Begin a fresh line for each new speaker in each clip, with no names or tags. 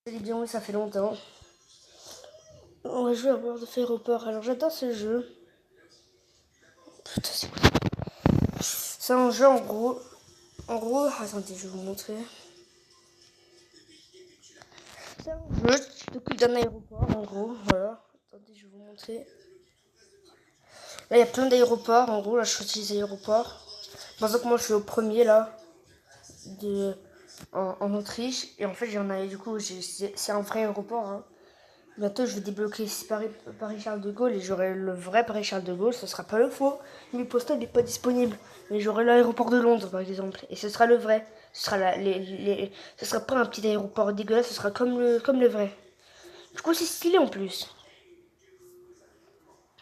Salut bien, oui, ça fait longtemps. On va jouer à World of Aéroport. Alors j'adore ce jeu. Putain, c'est quoi? C'est un jeu en gros. Attendez, je vais vous montrer. C'est un jeu qui t'occupe d'un aéroport en gros. Voilà. Attendez, je vais vous montrer. Là, il y a plein d'aéroports. En gros, là, je choisis les aéroports. Par exemple, moi, je suis au premier là. En Autriche. Et en fait, j'en ai du coup, c'est un vrai aéroport. Hein. Bientôt, je vais débloquer Paris-Charles de Gaulle et j'aurai le vrai Paris-Charles de Gaulle. Ce sera pas le faux. Le postal n'est pas disponible. Mais j'aurai l'aéroport de Londres, par exemple. Et ce sera le vrai. Ce sera, ce sera pas un petit aéroport dégueulasse. Ce sera comme le vrai. Du coup, c'est stylé en plus.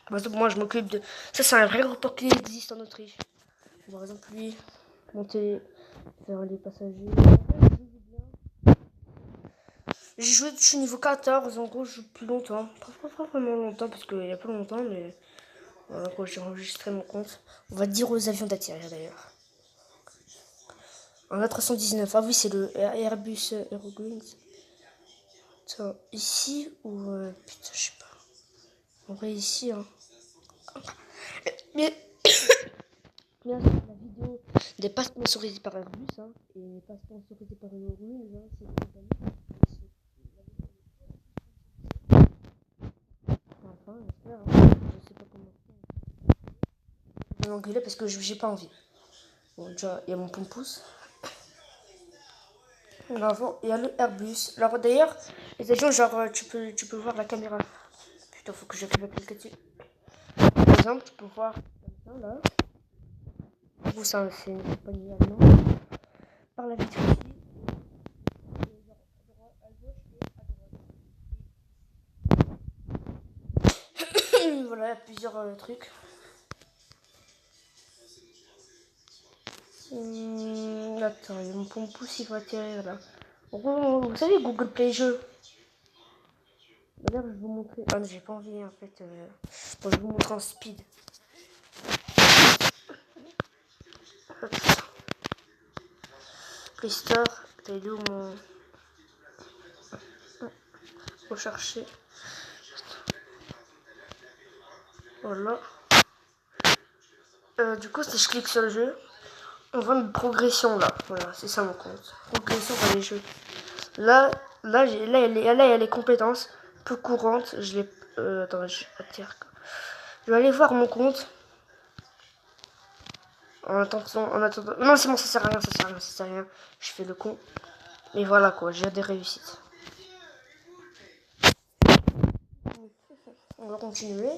Par exemple, moi, je m'occupe de. Ça, c'est un vrai aéroport qui existe en Autriche. Par exemple, lui, monter, faire les passagers. J'ai joué, je suis niveau 14, en gros, je joue plus longtemps. Pas vraiment longtemps, parce qu'il y a pas longtemps, mais voilà quoi, j'ai enregistré mon compte. On va dire aux avions d'atterrir d'ailleurs. En A319, ah oui, c'est le Airbus Eurowings. Attends, ici ou. Putain, je sais pas. En vrai, ici, hein. Mais. Bien sûr, la vidéo n'est pas sponsorisée par Airbus, hein. Et n'est pas sponsorisée par Eurowings, hein. C'est une compagnie. Enfin, j'espère, hein. Je sais pas comment. Je vais m'engueuler parce que j'ai pas envie. Bon, déjà, il y a mon pompousse. Là, avant, il y a le Airbus. Alors, d'ailleurs, les avions, genre, tu peux voir la caméra. Putain, faut que j'active la cliquer dessus. Par exemple, tu peux voir comme ça, là. Vous, c'est une compagnie allemande. Par la vitre ici. Voilà, il y a plusieurs trucs. Attends, il y a mon pompousse, il va atterrir là. Vous savez, Google Play Jeux. D'ailleurs, je vais vous montrer. Ah, j'ai pas envie en fait. Bon, je vais vous montrer en speed. Play Store. T'as lu mon. Rechercher. Voilà. Du coup, si je clique sur le jeu, on voit une progression là. Voilà, c'est ça mon compte. Progression dans les jeux. Là, il y a les compétences peu courantes. Je vais. Attends, je vais aller voir mon compte. En attendant. Non, c'est bon, ça sert à rien, ça sert à rien. Je fais le con. Mais voilà quoi, j'ai des réussites. On va continuer.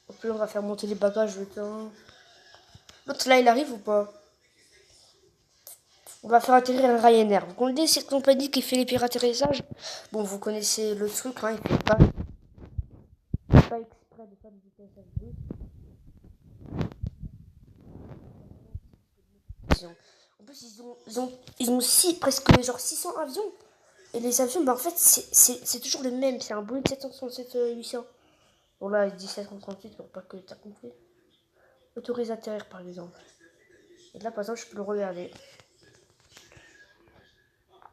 Au plus, on va faire monter les bagages le temps. L'autre là, il arrive ou pas? On va faire atterrir un Ryanair. Vous connaissez cette compagnie qui fait les pires atterrissages? Bon, vous connaissez le truc, hein, il fait pas exprès de faire des atterrissages. En plus, ils ont presque genre 600 avions. Et les avions, bah en fait, c'est toujours le même. C'est un Boeing 737 800. Bon là, il dit 738 pour pas que t'as compris. Autorise à atterrir par exemple. Et là, par exemple, je peux le regarder.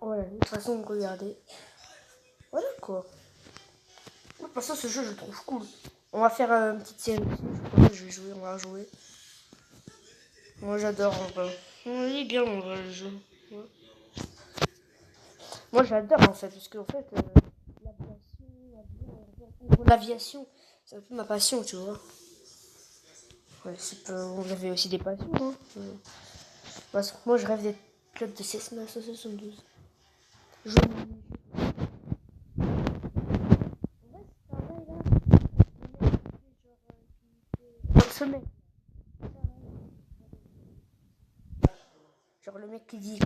Voilà, de toute façon, regardez. Voilà quoi. De toute façon, ce jeu, je le trouve cool. On va faire une petite série. Je vais jouer, on va jouer. Moi, j'adore en vrai. Il est bien en vrai le jeu. Ouais. Moi, j'adore en fait, parce qu'en fait, l'aviation, c'est un peu ma passion, tu vois. Ouais, vous avez aussi des passions, hein. Parce que moi, je rêve d'être pilote de Cessna 172. Je sommet. Genre le mec qui dit.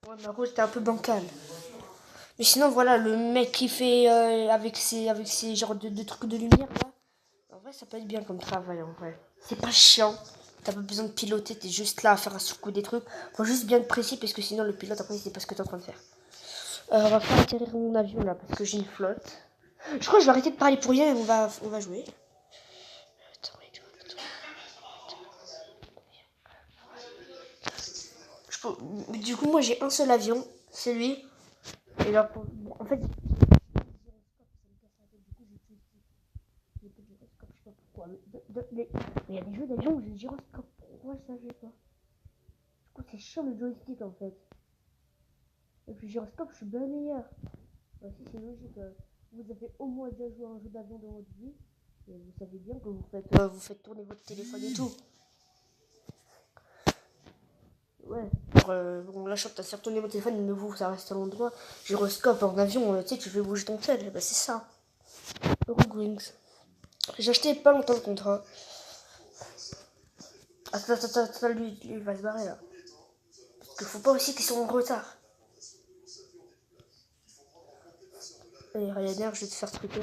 Ouais, ma rôle était un peu bancal. Mais sinon, voilà, le mec qui fait avec ses genres de trucs de lumière, là. En vrai, ça peut être bien comme travail, en vrai. C'est pas chiant. T'as pas besoin de piloter, t'es juste là à faire un surcoup des trucs. Faut juste bien être précis parce que sinon le pilote après il sait pas ce que t'es en train de faire. On va faire atterrir mon avion là parce que j'ai une flotte. Je crois que je vais arrêter de parler pour rien et on va jouer. Du coup moi j'ai un seul avion, c'est lui. Et là en fait il y a des jeux d'avion où j'ai le gyroscope. Pourquoi ça je sais pas. Du coup c'est chiant le joystick en fait. Et puis le gyroscope je suis bien meilleur. Bah, si c'est logique. Vous avez au moins déjà joué à un jeu d'avion dans votre vie. Et vous savez bien que vous faites tourner votre téléphone et tout. Ouais. Bon, là, je suis faire tourner mon téléphone, mais vous, ça reste à l'endroit. Gyroscope en avion, tu sais, tu fais bouger ton tel. Bah, c'est ça. Rogue Wings. J'ai acheté pas longtemps le contrat. Attends, lui, il va se barrer là. Parce qu'il faut pas aussi qu'ils soient en retard. Allez, Ryanair, je vais te faire truquer.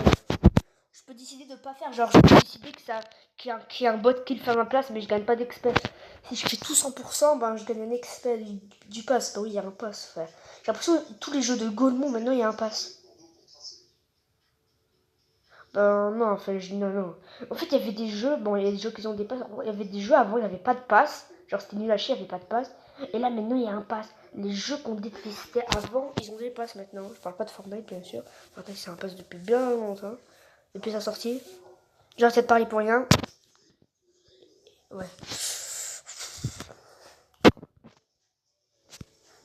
Je peux décider de pas faire, genre je peux décider qu'il y a un bot qui le fait à ma place, mais je gagne pas d'expert. Si je fais tout 100%, ben je gagne un expert du pass. Bah oui, il y a un pass, frère. J'ai l'impression que tous les jeux de Golemont, maintenant il y a un pass. Ben non, enfin, non. En fait, il y avait des jeux, bon, il y a des jeux qui ont des passes. Il y avait des jeux avant, il n'y avait pas de pass. Genre c'était nul à chier, il n'y avait pas de pass. Et là, maintenant, il y a un pass. Les jeux qu'on détestait avant, ils ont des passes maintenant. Je parle pas de Fortnite, bien sûr. Fortnite, c'est un pass depuis bien longtemps. Depuis sa sortie. Genre, c'est de parler pour rien. Ouais.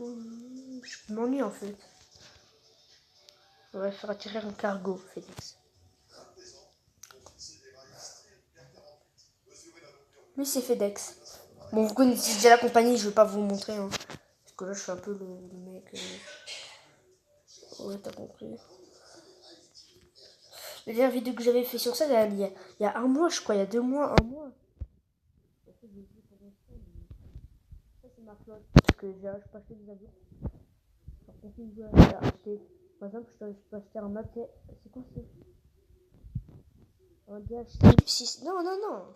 Je m'ennuie en fait. On va faire atterrir un cargo, Félix. Lui, c'est FedEx. Bon, vous connaissez déjà la compagnie, je vais pas vous montrer. Hein. Parce que là, je suis un peu le mec. Ouais, t'as compris. La dernière vidéo que j'avais fait sur ça, il y a un mois, je crois, il y a 2 mois, un mois. Ça, c'est ma flotte. Parce que je peux acheter des avions. Par contre, si je veux acheter, par exemple, je peux acheter un mat. C'est quoi ça? On dit acheter 6. Non.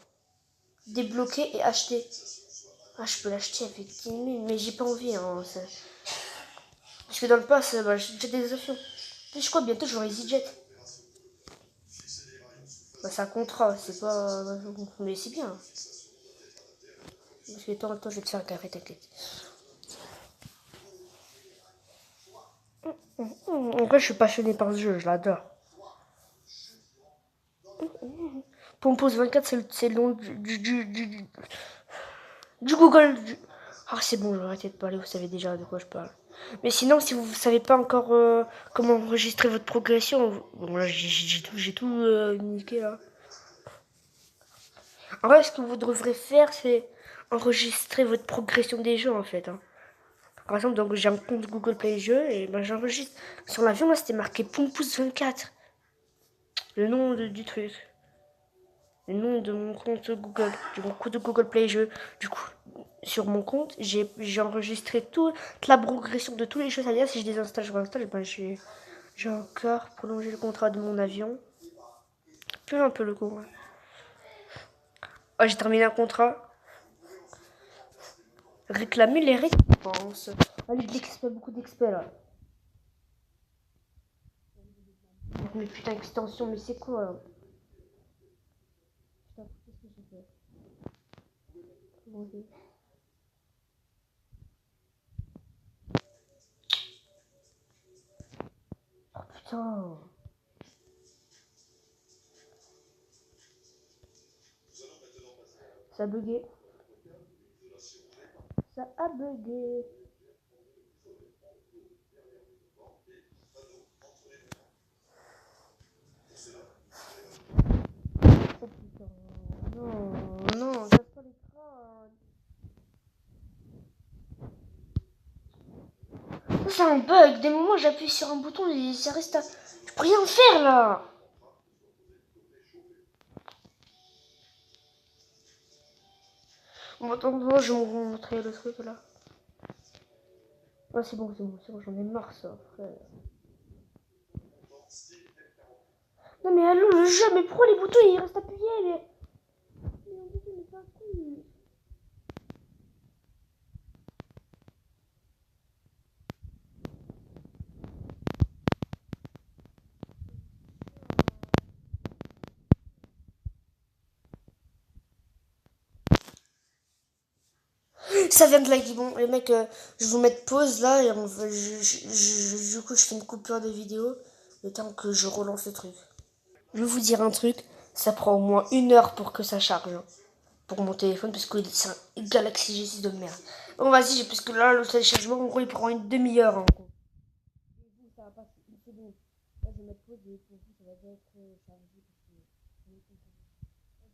Débloquer et acheter. Ah, je peux l'acheter avec 10 000, mais j'ai pas envie. Hein, parce que dans le pass, bah, j'ai des avions. Mais je crois que bientôt j'aurai EasyJet. Bah, c'est un contrat, c'est pas. Mais c'est bien. Parce que toi, je vais te faire un carré, t'inquiète. En vrai, je suis passionné par ce jeu, je l'adore. Pompos 24, c'est le nom du Google. Ah, c'est bon, je vais arrêter de parler, vous savez déjà de quoi je parle. Mais sinon, si vous ne savez pas encore comment enregistrer votre progression, bon là j'ai tout niqué là. En vrai, ce que vous devrez faire, c'est enregistrer votre progression des jeux en fait. Hein. Par exemple, donc j'ai un compte Google Play Jeux et ben j'enregistre. Sur l'avion, là, c'était marqué Pompous 24. Le nom du truc. Le nom de mon compte Google, de mon compte de Google Play Jeux. Du coup, sur mon compte, j'ai enregistré toute la progression de tous les jeux. C'est-à-dire, si je désinstalle, je réinstalle, ben j'ai encore prolongé le contrat de mon avion. Plus un peu le coup. Ouais, j'ai terminé un contrat. Réclamer les récompenses. Allez, de l'expert, beaucoup d'experts là. Mais putain, extension, mais c'est quoi là? Putain, qu'est-ce que j'ai fait? Bon, oh putain. Ça a bugué. Ça a bugué. Oh putain. Non, casse pas l'écran. Ça, c'est un bug. Des moments, j'appuie sur un bouton et ça reste à. Je peux rien faire là. Bon, attends, je vais vous montrer le truc là. Oh, c'est bon, j'en ai marre ça, frère. Non mais allô, le jeu, mais pourquoi les boutons ils restent appuyés mais un bouton, mais pas cool. Ça vient de liker. Bon, les mecs, je vais vous mettre pause là et du coup, je fais une coupure de vidéo le temps que je relance le truc. Je vais vous dire un truc, ça prend au moins 1 heure pour que ça charge. Hein, pour mon téléphone parce que c'est un Galaxy G6 de merde. Bon, vas-y, parce que là, le téléchargement, en gros, il prend une demi-heure. En gros. Ça va passer une seconde. Là, je vais mettre pause et pour vous, ça va déjà être chargé.